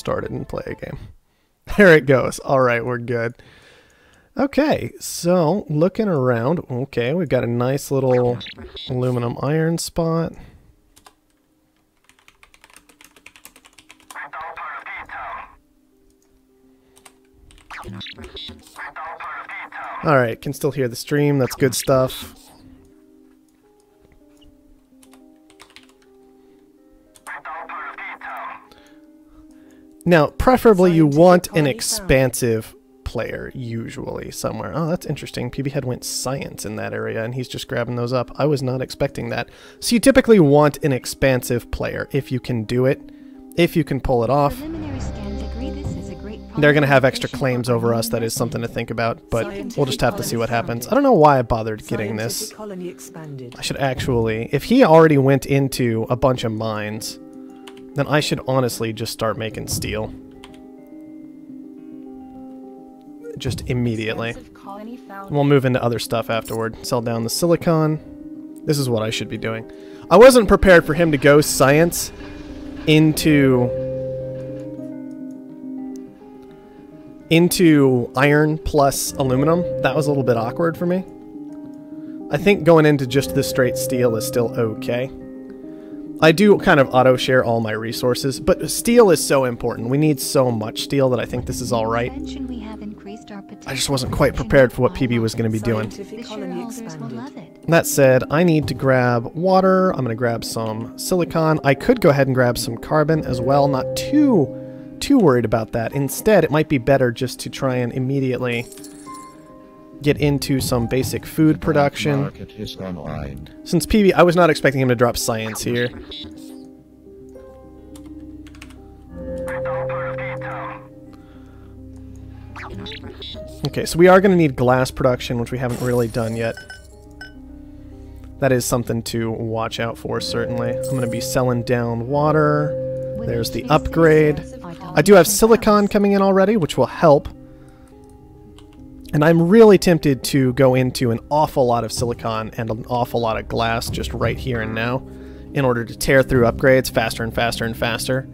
started and play a game. There it goes. All right, we're good. Okay, so looking around. Okay, we've got a nice little aluminum iron spot. All right, can still hear the stream. That's good stuff. Now, preferably you want an expansive player, usually, somewhere. Oh, that's interesting. PB went science in that area, and he's just grabbing those up. I was not expecting that. So you typically want an expansive player, if you can do it, if you can pull it off. They're going to have extra claims over us. That is something to think about, but we'll just have to see what happens. I don't know why I bothered getting this. I should actually... If he already went into a bunch of mines, then I should honestly just start making steel. Just immediately. We'll move into other stuff afterward. Sell down the silicon. This is what I should be doing. I wasn't prepared for him to go science into iron plus aluminum. That was a little bit awkward for me. I think going into just the straight steel is still okay. I do kind of auto-share all my resources, but steel is so important. We need so much steel that I think this is alright. I just wasn't quite prepared for what PB was going to be doing. That said, I need to grab water. I'm going to grab some silicon. I could go ahead and grab some carbon as well. Not too worried about that. Instead, it might be better just to try and immediately get into some basic food production. Since PB, I was not expecting him to drop science here. Okay, so we are going to need glass production, which we haven't really done yet. That is something to watch out for, certainly. I'm going to be selling down water. There's the upgrade. I do have silicon coming in already, which will help. And I'm really tempted to go into an awful lot of silicon and an awful lot of glass just right here and now in order to tear through upgrades faster and faster and faster.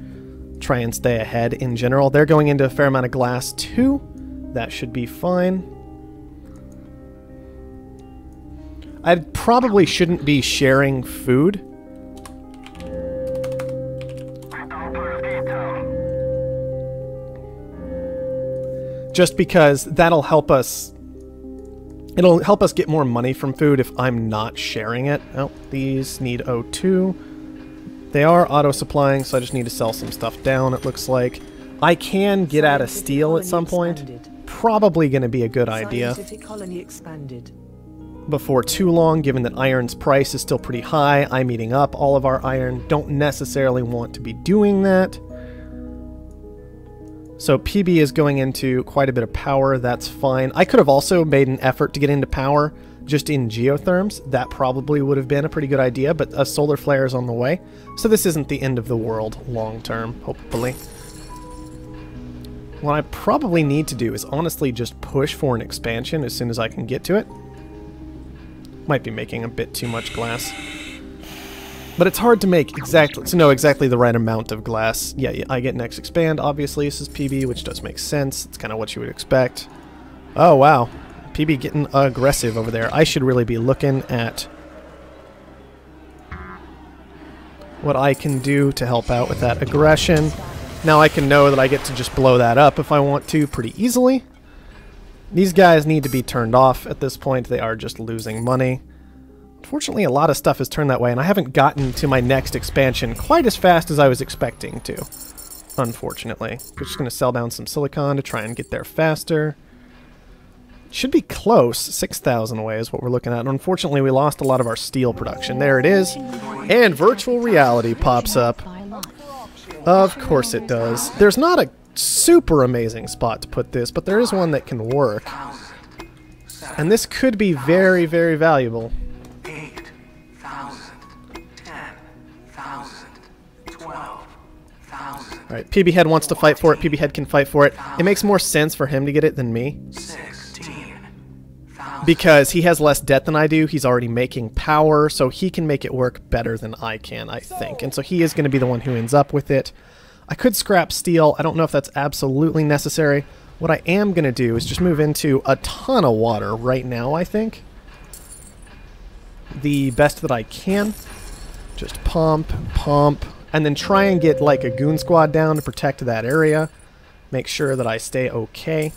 Try and stay ahead in general. They're going into a fair amount of glass too. That should be fine. I probably shouldn't be sharing food. Just because that'll help us. It'll help us get more money from food if I'm not sharing it. Oh, these need O2. They are auto-supplying, so I just need to sell some stuff down, it looks like. I can get out of steel at some point. Probably going to be a good idea. Before too long, given that iron's price is still pretty high. I'm eating up all of our iron. Don't necessarily want to be doing that. So PB is going into quite a bit of power. That's fine. I could have also made an effort to get into power just in geotherms. That probably would have been a pretty good idea, but a solar flare is on the way. So this isn't the end of the world long term, hopefully. What I probably need to do is honestly just push for an expansion as soon as I can get to it. Might be making a bit too much glass. But it's hard to know exactly the right amount of glass. Yeah, I get next expand, obviously. This is PB, which does make sense. It's kind of what you would expect. Oh, wow. PB getting aggressive over there. I should really be looking at what I can do to help out with that aggression. Now I can know that I get to just blow that up if I want to pretty easily. These guys need to be turned off at this point. They are just losing money. Unfortunately, a lot of stuff has turned that way, and I haven't gotten to my next expansion quite as fast as I was expecting to, unfortunately. We're just going to sell down some silicon to try and get there faster. Should be close. 6,000 away is what we're looking at. And unfortunately, we lost a lot of our steel production. There it is. And virtual reality pops up. Of course it does. There's not a super amazing spot to put this, but there is one that can work. And this could be very, very valuable. 8,000, 10,000, 12,000. Alright, PB Head wants to fight for it. PB Head can fight for it. It makes more sense for him to get it than me. 16,000. Because he has less debt than I do. He's already making power, so he can make it work better than I can, I think. And so he is going to be the one who ends up with it. I could scrap steel. I don't know if that's absolutely necessary. What I am going to do is just move into a ton of water right now, I think. The best that I can. Just pump, pump, and then try and get like a goon squad down to protect that area. Make sure that I stay okay.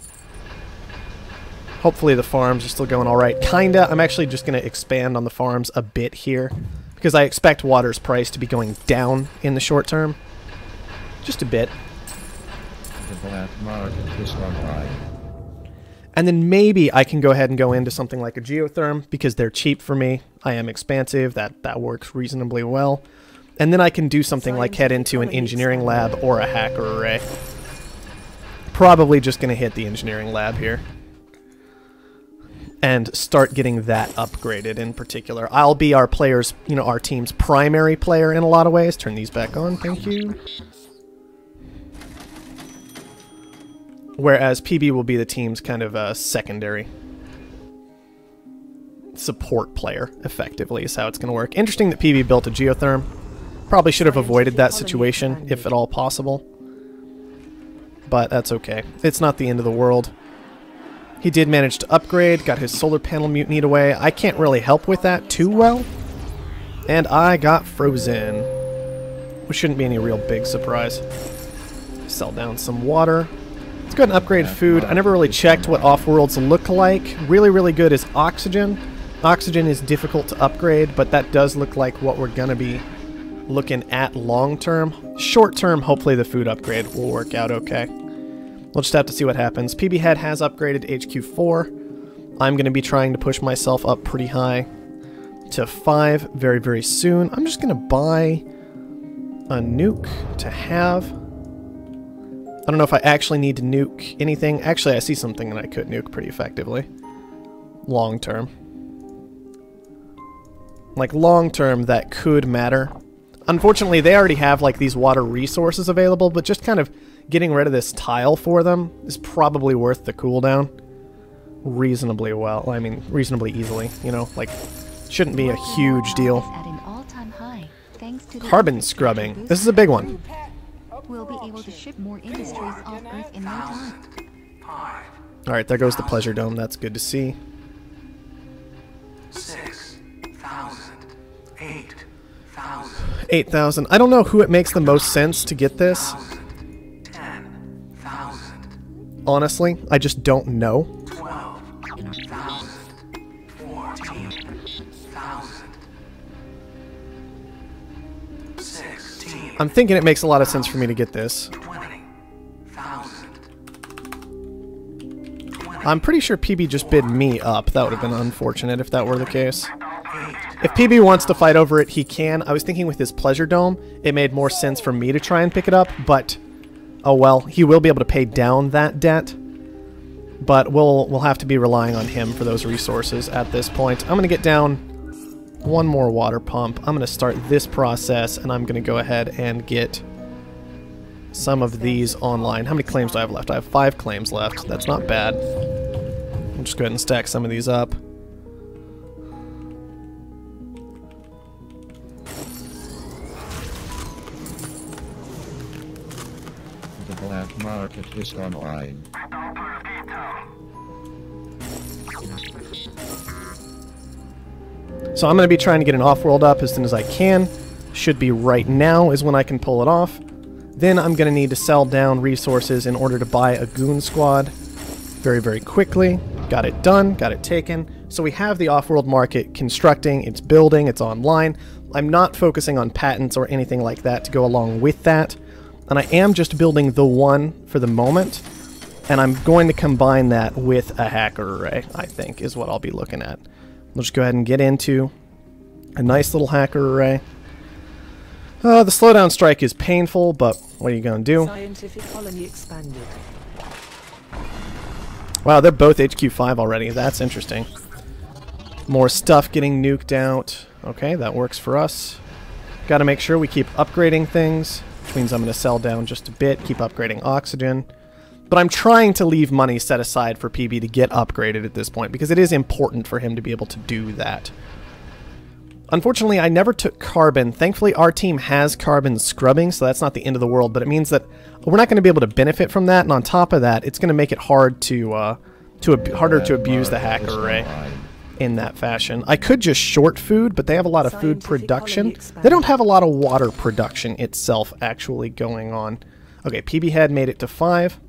Hopefully the farms are still going alright. Kinda. I'm actually just going to expand on the farms a bit here, because I expect water's price to be going down in the short term. Just a bit. The black market is online. And then maybe I can go ahead and go into something like a geotherm, because they're cheap for me. I am expansive. That works reasonably well. And then I can do something like head into an engineering lab or a hacker array. Probably just going to hit the engineering lab here. And start getting that upgraded in particular. I'll be our player's, you know, our team's primary player in a lot of ways. Turn these back on, thank you. Whereas PB will be the team's kind of secondary support player, effectively, is how it's going to work. Interesting that PB built a geotherm. Probably should have avoided that situation, if at all possible. But that's okay. It's not the end of the world. He did manage to upgrade, got his solar panel mutinied away. I can't really help with that too well. And I got frozen. Which shouldn't be any real big surprise. Sell down some water. Let's go ahead and upgrade food. I never really checked what Offworlds look like. Really, really good is oxygen. Oxygen is difficult to upgrade, but that does look like what we're going to be looking at long term. Short term, hopefully the food upgrade will work out okay. We'll just have to see what happens. PB Head has upgraded HQ4. I'm going to be trying to push myself up pretty high to 5 very, very soon. I'm just going to buy a nuke to have. I don't know if I actually need to nuke anything. Actually, I see something that I could nuke pretty effectively. Long term. Like, long term, that could matter. Unfortunately, they already have, like, these water resources available, but just kind of getting rid of this tile for them is probably worth the cooldown reasonably well. I mean, reasonably easily, you know, like, shouldn't be a huge deal. Carbon scrubbing. This is a big one. We'll be able to ship more industries off Earth in no time. Alright, there goes the pleasure dome. That's good to see. 6,000, 8,000, 8,000. I don't know who it makes the most sense to get this. 10,000, Honestly, I just don't know. 12,000, 14,000, 16,000, I'm thinking it makes a lot of sense for me to get this. 20,000. I'm pretty sure PB just bid me up. That would have been unfortunate if that were the case. If PB wants to fight over it, he can. I was thinking with his pleasure dome, it made more sense for me to try and pick it up, but oh well, he will be able to pay down that debt. But we'll have to be relying on him for those resources at this point. I'm going to get down one more water pump. I'm going to start this process, and I'm going to go ahead and get some of these online. How many claims do I have left? I have 5 claims left. That's not bad. I'll just go ahead and stack some of these up. The black market is online. So I'm going to be trying to get an Offworld up as soon as I can. Should be right now is when I can pull it off. Then I'm going to need to sell down resources in order to buy a goon squad very, very quickly. Got it done, got it taken. So we have the Offworld market constructing, it's building, it's online. I'm not focusing on patents or anything like that to go along with that. And I am just building the one for the moment. And I'm going to combine that with a hacker array, I think, is what I'll be looking at. We'll just go ahead and get into a nice little hacker array. The slowdown strike is painful, but what are you going to do? Scientific colony expanded. Wow, they're both HQ5 already. That's interesting. More stuff getting nuked out. Okay, that works for us. Got to make sure we keep upgrading things, which means I'm going to sell down just a bit, keep upgrading oxygen. But I'm trying to leave money set aside for PB to get upgraded at this point, because it is important for him to be able to do that. Unfortunately, I never took carbon. Thankfully, our team has carbon scrubbing, so that's not the end of the world, but it means that we're not going to be able to benefit from that, and on top of that, it's going to make it hard harder to abuse the hacker array in that fashion. I could just short food, but they have a lot of food production. They don't have a lot of water production itself actually going on. Okay, PB head made it to 5.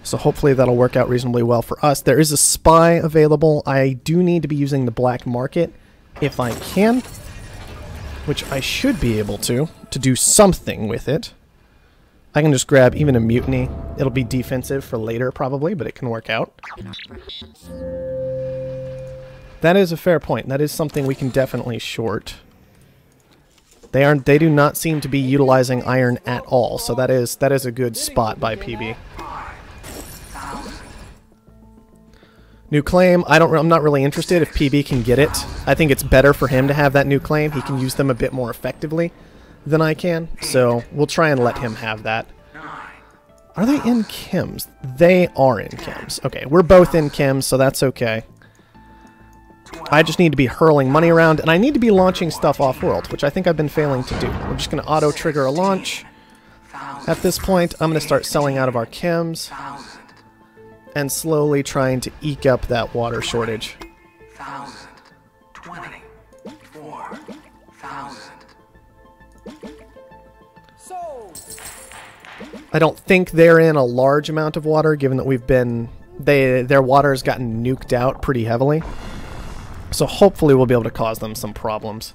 So hopefully that'll work out reasonably well for us. There is a spy available. I do need to be using the black market if I can, which I should be able to do something with it. I can just grab even a mutiny. It'll be defensive for later probably, but it can work out. That is a fair point. That is something we can definitely short. They do not seem to be utilizing iron at all, so that is a good spot by PB. New claim, I'm not really interested if PB can get it. I think it's better for him to have that new claim. He can use them a bit more effectively than I can, so we'll try and let him have that. Are they in chems? They are in chems. Okay, we're both in chems, so that's okay. I just need to be hurling money around, and I need to be launching stuff off-world, which I think I've been failing to do. We're just going to auto-trigger a launch. At this point, I'm going to start selling out of our chems and slowly trying to eke up that water shortage. 1,000, 24,000. I don't think they're in a large amount of water, given that we've been... their water has gotten nuked out pretty heavily. So hopefully we'll be able to cause them some problems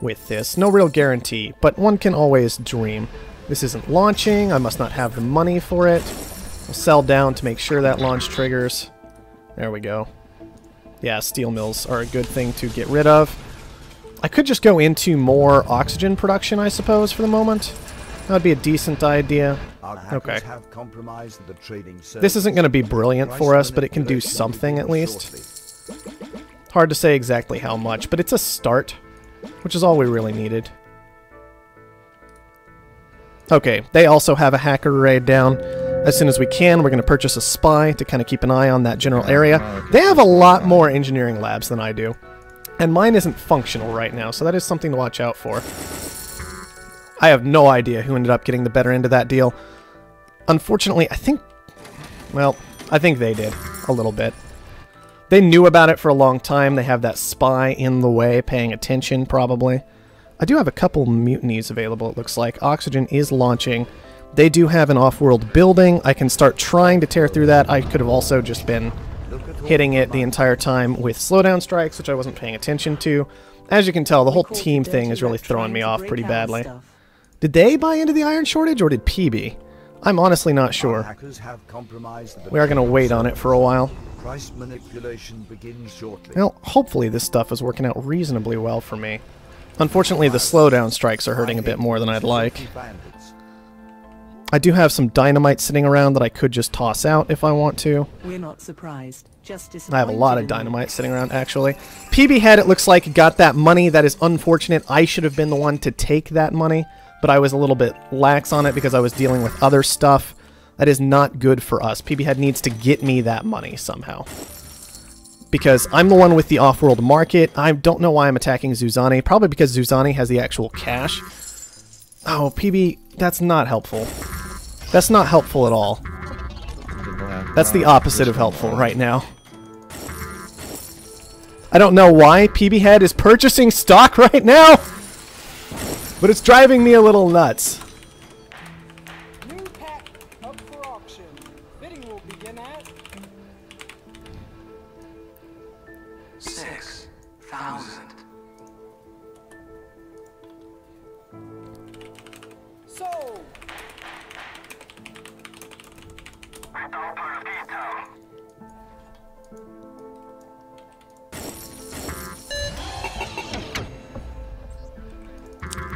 with this. No real guarantee, but one can always dream. This isn't launching. I must not have the money for it. We'll sell down to make sure that launch triggers. There we go. Yeah, steel mills are a good thing to get rid of. I could just go into more oxygen production, I suppose, for the moment. That would be a decent idea. Okay. This isn't going to be brilliant for us, but it can do something at least. Hard to say exactly how much, but it's a start, which is all we really needed. Okay, they also have a hacker array down. As soon as we can, we're going to purchase a spy to kind of keep an eye on that general area. They have a lot more engineering labs than I do, and mine isn't functional right now, so that is something to watch out for. I have no idea who ended up getting the better end of that deal. Unfortunately, I think they did a little bit. They knew about it for a long time. They have that spy in the way, paying attention, probably. I do have a couple mutinies available, it looks like. Oxygen is launching. They do have an off-world building. I can start trying to tear through that. I could have also just been hitting it the entire time with slowdown strikes, which I wasn't paying attention to. As you can tell, the whole team thing is really throwing me off pretty badly. Did they buy into the iron shortage, or did PB? I'm honestly not sure. We are going to wait on it for a while. Well, hopefully this stuff is working out reasonably well for me. Unfortunately, the slowdown strikes are hurting a bit more than I'd like. I do have some dynamite sitting around that I could just toss out if I want to. We're not surprised. I have a lot of dynamite sitting around, actually. PB Head, it looks like, got that money. That is unfortunate. I should have been the one to take that money, but I was a little bit lax on it because I was dealing with other stuff. That is not good for us. PB Head needs to get me that money somehow, because I'm the one with the off-world market. I don't know why I'm attacking Zuzani. Probably because Zuzani has the actual cash. Oh, PB, that's not helpful. That's not helpful at all. That's the opposite of helpful right now. I don't know why PB Head is purchasing stock right now, but it's driving me a little nuts. New pack up for auction. Bidding will begin at 6,000. sold.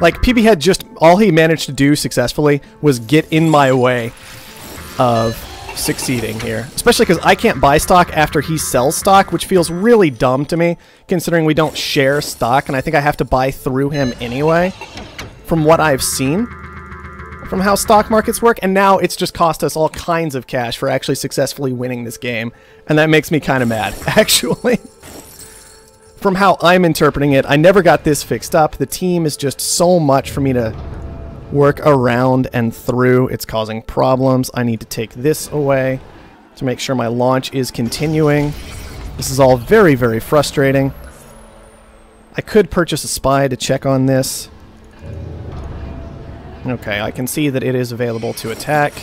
Like, PB Head just, all he managed to do successfully was get in my way of succeeding here. Especially because I can't buy stock after he sells stock, which feels really dumb to me, considering we don't share stock, and I think I have to buy through him anyway, from what I've seen, from how stock markets work, and now it's just cost us all kinds of cash for actually successfully winning this game, and that makes me kind of mad, actually. from how I'm interpreting it, I never got this fixed up. The team is just so much for me to work around and through. It's causing problems. I need to take this away to make sure my launch is continuing. This is all very, very frustrating. I could purchase a spy to check on this. Okay, I can see that it is available to attack.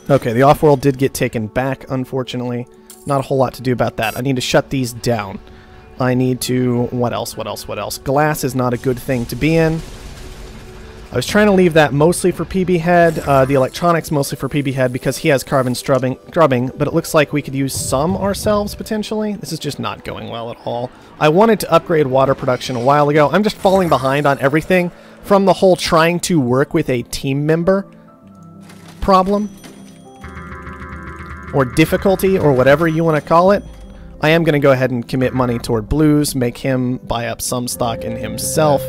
Okay, the Offworld did get taken back, unfortunately. Not a whole lot to do about that. I need to shut these down. I need to... What else? What else? What else? Glass is not a good thing to be in. I was trying to leave that mostly for PB Head, the electronics mostly for PB Head because he has carbon scrubbing, but it looks like we could use some ourselves, potentially. This is just not going well at all. I wanted to upgrade water production a while ago. I'm just falling behind on everything from the whole trying to work with a team member problem. Or difficulty, or whatever you want to call it. I am going to go ahead and commit money toward Blues, make him buy up some stock in himself.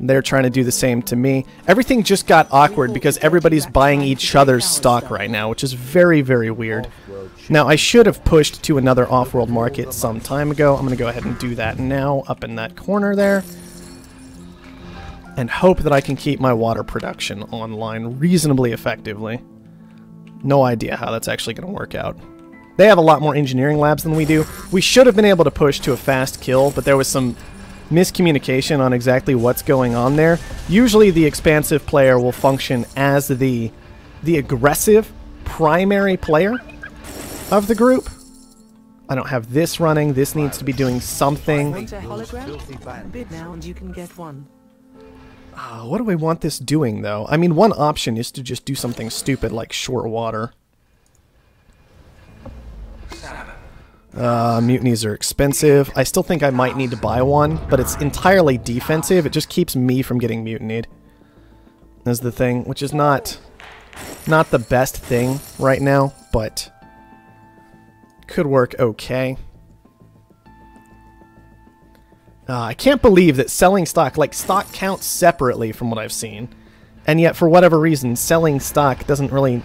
They're trying to do the same to me. Everything just got awkward because everybody's buying each other's stock right now, which is very, very weird. Now, I should have pushed to another off-world market some time ago. I'm going to go ahead and do that now, up in that corner there. And hope that I can keep my water production online reasonably effectively. No idea how that's actually going to work out. They have a lot more engineering labs than we do. We should have been able to push to a fast kill, but there was some miscommunication on exactly what's going on there. Usually the expansive player will function as the aggressive primary player of the group. I don't have this running. This needs to be doing something. Want a hologram? Bid now and you can get one. What do I want this doing, though? I mean, one option is to just do something stupid like short water. Mutinies are expensive. I still think I might need to buy one, but it's entirely defensive. It just keeps me from getting mutinied. Is the thing, which is not the best thing right now, but could work okay. I can't believe that selling stock, like stock counts separately from what I've seen, and yet for whatever reason, selling stock doesn't really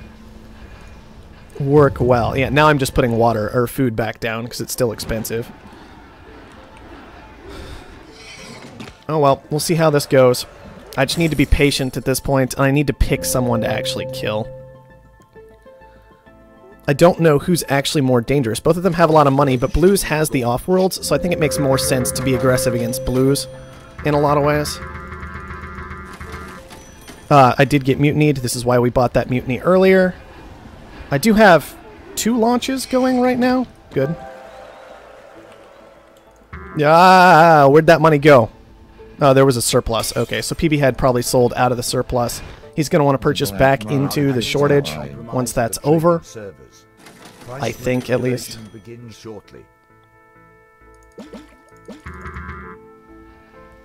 work well. Yeah, now I'm just putting water or food back down because it's still expensive. Oh well, we'll see how this goes. I just need to be patient at this point, and I need to pick someone to actually kill. I don't know who's actually more dangerous. Both of them have a lot of money, but Blues has the Offworlds, so I think it makes more sense to be aggressive against Blues in a lot of ways. I did get mutinied. This is why we bought that mutiny earlier. I do have 2 launches going right now. Good. Yeah, where'd that money go? Oh, there was a surplus. Okay, so PB had probably sold out of the surplus. He's going to want to purchase back into the shortage once that's over. I think, at least.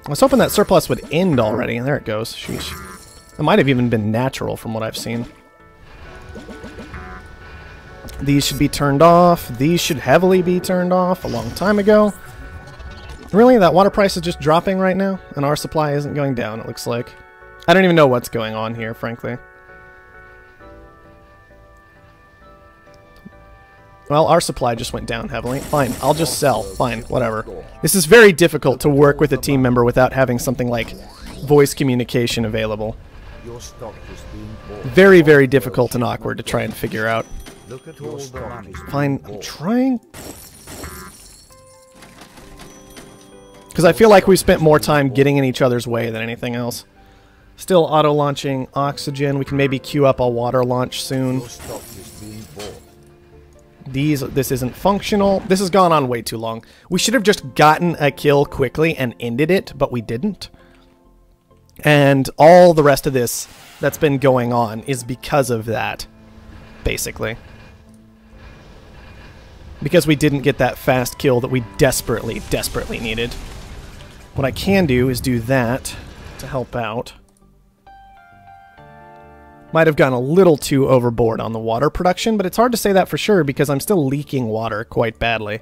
I was hoping that surplus would end already, and there it goes. Sheesh. It might have even been natural from what I've seen. These should be turned off. These should heavily be turned off a long time ago. Really? That water price is just dropping right now? And our supply isn't going down, it looks like. I don't even know what's going on here, frankly. Well, our supply just went down heavily. Fine, I'll just sell. Fine, whatever. This is very difficult to work with a team member without having something like voice communication available. Very, very difficult and awkward to try and figure out. Fine, I'm trying. Because I feel like we spent more time getting in each other's way than anything else. Still auto-launching oxygen. We can maybe queue up a water launch soon. This isn't functional. This has gone on way too long. We should have just gotten a kill quickly and ended it, but we didn't. And all the rest of this that's been going on is because of that, basically. Because we didn't get that fast kill that we desperately, desperately needed. What I can do is do that to help out. Might have gone a little too overboard on the water production, but it's hard to say that for sure because I'm still leaking water quite badly.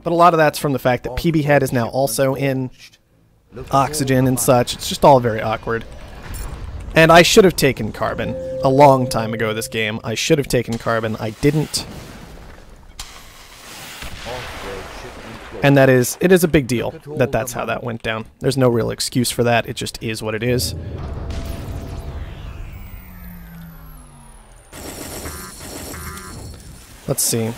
But a lot of that's from the fact that PB Head is now also in oxygen and such. It's just all very awkward. And I should have taken carbon a long time ago this game. I should have taken carbon. I didn't. And it is a big deal that that's how that went down. There's no real excuse for that. It just is what it is. Let's see.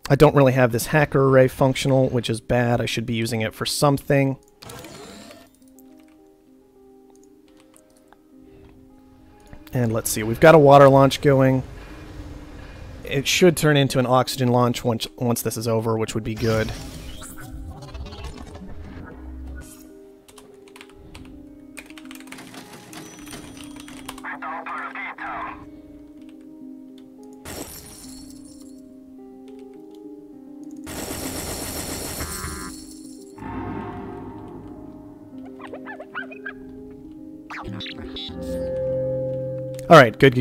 I don't really have this hacker array functional, which is bad. I should be using it for something. And let's see, we've got a water launch going. It should turn into an oxygen launch once this is over, which would be good. Alright, good.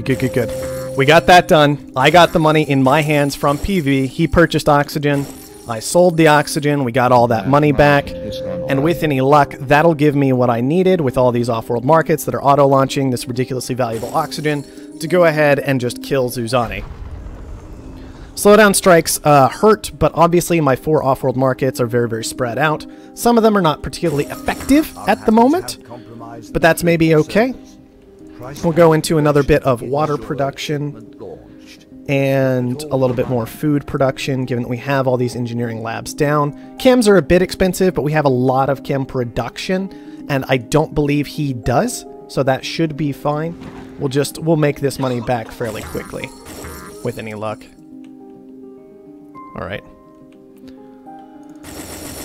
We got that done. I got the money in my hands from PV. He purchased oxygen. I sold the oxygen. We got all that money back. And with any luck, that'll give me what I needed with all these off-world markets that are auto-launching this ridiculously valuable oxygen to go ahead and just kill Zuzani. Slowdown strikes hurt, but obviously my 4 off-world markets are very spread out. Some of them are not particularly effective at the moment, but that's maybe okay. We'll go into another bit of water production and a little bit more food production, given that we have all these engineering labs down. Chems are a bit expensive, but we have a lot of chem production, and I don't believe he does, so that should be fine. We'll make this money back fairly quickly, with any luck. Alright.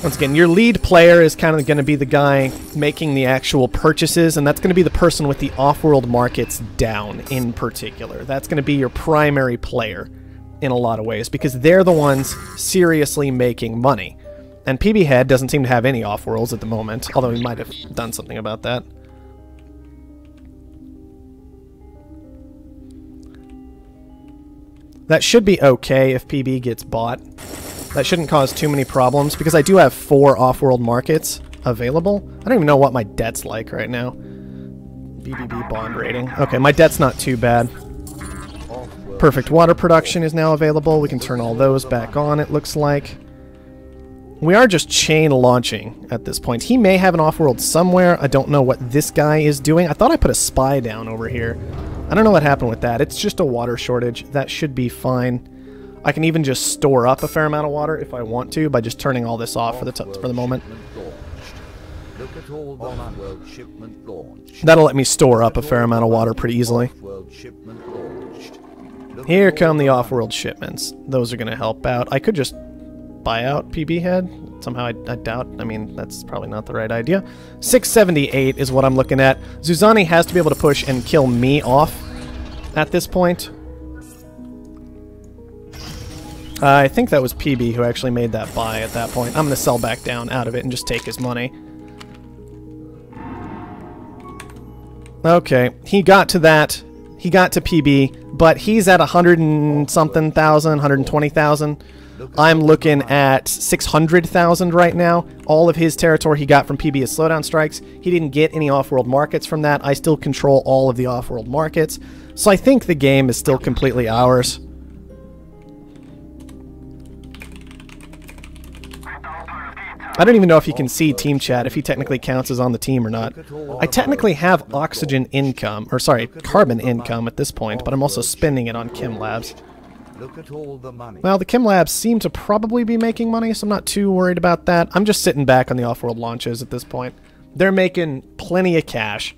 Once again, your lead player is kind of going to be the guy making the actual purchases, and that's going to be the person with the off-world markets down in particular. That's going to be your primary player in a lot of ways, because they're the ones seriously making money. And PB Head doesn't seem to have any off-worlds at the moment, although he might have done something about that. That should be okay if PB gets bought. That shouldn't cause too many problems, because I do have 4 off-world markets available. I don't even know what my debt's like right now. BBB bond rating. Okay, my debt's not too bad. Perfect water production is now available. We can turn all those back on, it looks like. We are just chain launching at this point. He may have an off-world somewhere. I don't know what this guy is doing. I thought I put a spy down over here. I don't know what happened with that. It's just a water shortage. That should be fine. I can even just store up a fair amount of water if I want to by just turning all this off for the moment. That'll let me store up a fair amount of water pretty easily. Here come the off-world shipments. Those are going to help out. I could just buy out PB Head. Somehow I doubt. I mean, that's probably not the right idea. 678 is what I'm looking at. Zuzani has to be able to push and kill me off at this point. I think that was PB who actually made that buy at that point. I'm going to sell back down out of it and just take his money. Okay, he got to that. He got to PB, but he's at 100 and something thousand, 120,000. I'm looking at 600,000 right now. All of his territory he got from PB is slowdown strikes. He didn't get any off-world markets from that. I still control all of the off-world markets. So I think the game is still completely ours. I don't even know if you can see team chat, if he technically counts as on the team or not. I technically have oxygen income, or sorry, carbon income at this point, but I'm also spending it on chem labs. Well, the chem labs seem to probably be making money, so I'm not too worried about that. I'm just sitting back on the off-world launches at this point. They're making plenty of cash.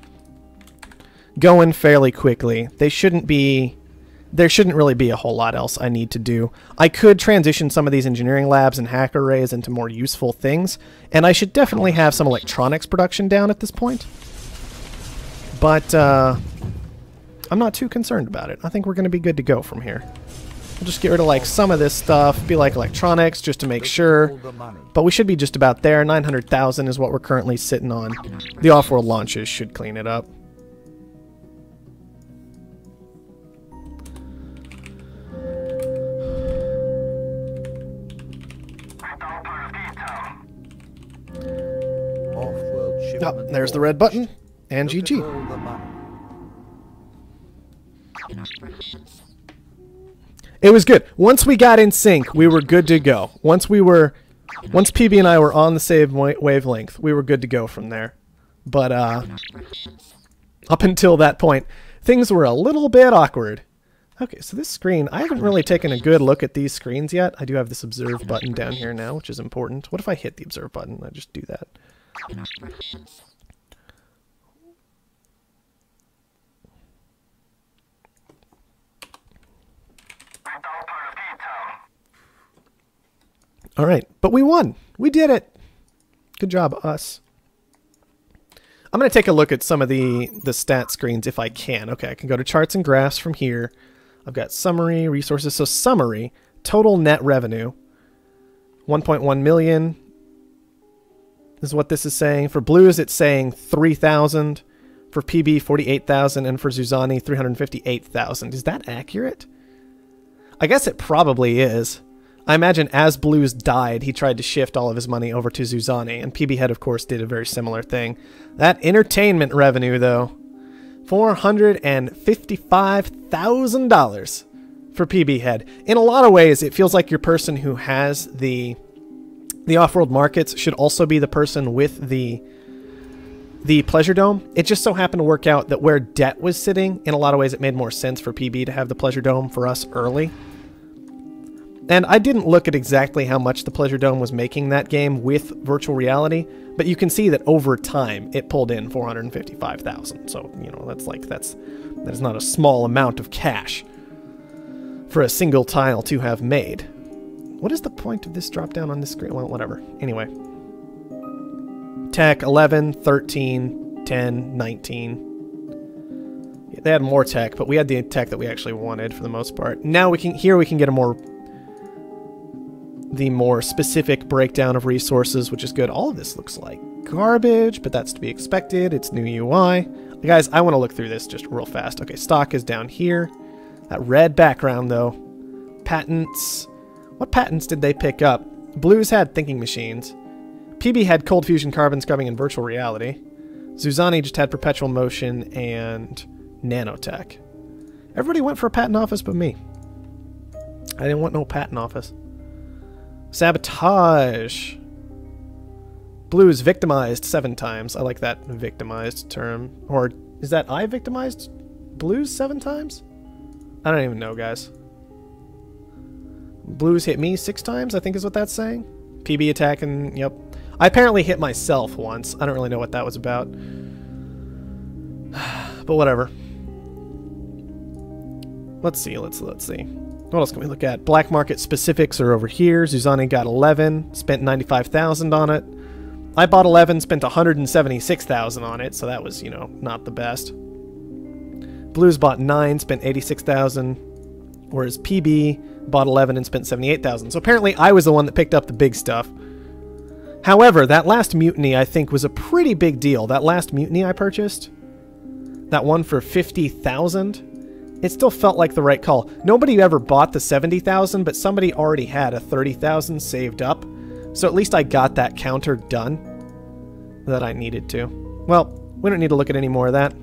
Going fairly quickly. There shouldn't really be a whole lot else I need to do. I could transition some of these engineering labs and hacker arrays into more useful things, and I should definitely have some electronics production down at this point. But I'm not too concerned about it. I think we're going to be good to go from here. We'll just get rid of like some of this stuff, be like electronics just to make sure. But we should be just about there. 900,000 is what we're currently sitting on. The off-world launches should clean it up. Oh, there's the red button, and GG. It was good. Once we got in sync, we were good to go. Once PB and I were on the same wavelength, we were good to go from there. But up until that point, things were a little bit awkward. Okay, so this screen, I haven't really taken a good look at these screens yet. I do have this observe button down here now, which is important. What if I hit the observe button? I just do that. All right, but we won. We did it. Good job, us. I'm going to take a look at some of the stat screens if I can. Okay, I can go to charts and graphs from here. I've got summary, resources. So summary, total net revenue, 1.1 million is what this is saying. For Blues, it's saying 3,000. For PB, 48,000. And for Zuzani, 358,000. Is that accurate? I guess it probably is. I imagine as Blues died, he tried to shift all of his money over to Zuzani, and PB Head, of course, did a very similar thing. That entertainment revenue, though, $455,000 for PB Head. In a lot of ways, it feels like your person who has the off-world markets should also be the person with the Pleasure Dome. It just so happened to work out that where debt was sitting, in a lot of ways, it made more sense for PB to have the Pleasure Dome for us early. And I didn't look at exactly how much the Pleasure Dome was making that game with virtual reality, but you can see that over time it pulled in 455,000. So, you know, that is not a small amount of cash for a single tile to have made. What is the point of this drop down on this screen? Well, whatever. Anyway. Tech 11, 13, 10, 19. Yeah, they had more tech, but we had the tech that we actually wanted for the most part. Now we can get the more specific breakdown of resources, which is good. All of this looks like garbage, but that's to be expected. It's new UI. Guys, I want to look through this just real fast. Okay, stock is down here. That red background, though. Patents. What patents did they pick up? Blues had thinking machines. PB had cold fusion, carbon scrubbing, and virtual reality. Zuzani just had perpetual motion and nanotech. Everybody went for a patent office but me. I didn't want no patent office. Sabotage. Blues victimized 7 times. I like that victimized term. Or is that I victimized Blues 7 times? I don't even know, guys. Blues hit me 6 times, I think is what that's saying. PB attacking, yep. I apparently hit myself once. I don't really know what that was about. But whatever. Let's see. What else can we look at? Black market specifics are over here. Zuzani got 11, spent 95,000 on it. I bought 11, spent 176,000 on it, so that was, you know, not the best. Blues bought 9, spent 86,000, whereas PB bought 11 and spent 78,000. So apparently I was the one that picked up the big stuff. However, that last mutiny I think was a pretty big deal. That last mutiny I purchased, that one for 50,000. It still felt like the right call. Nobody ever bought the 70,000, but somebody already had a 30,000 saved up. So at least I got that counter done that I needed to. Well, we don't need to look at any more of that.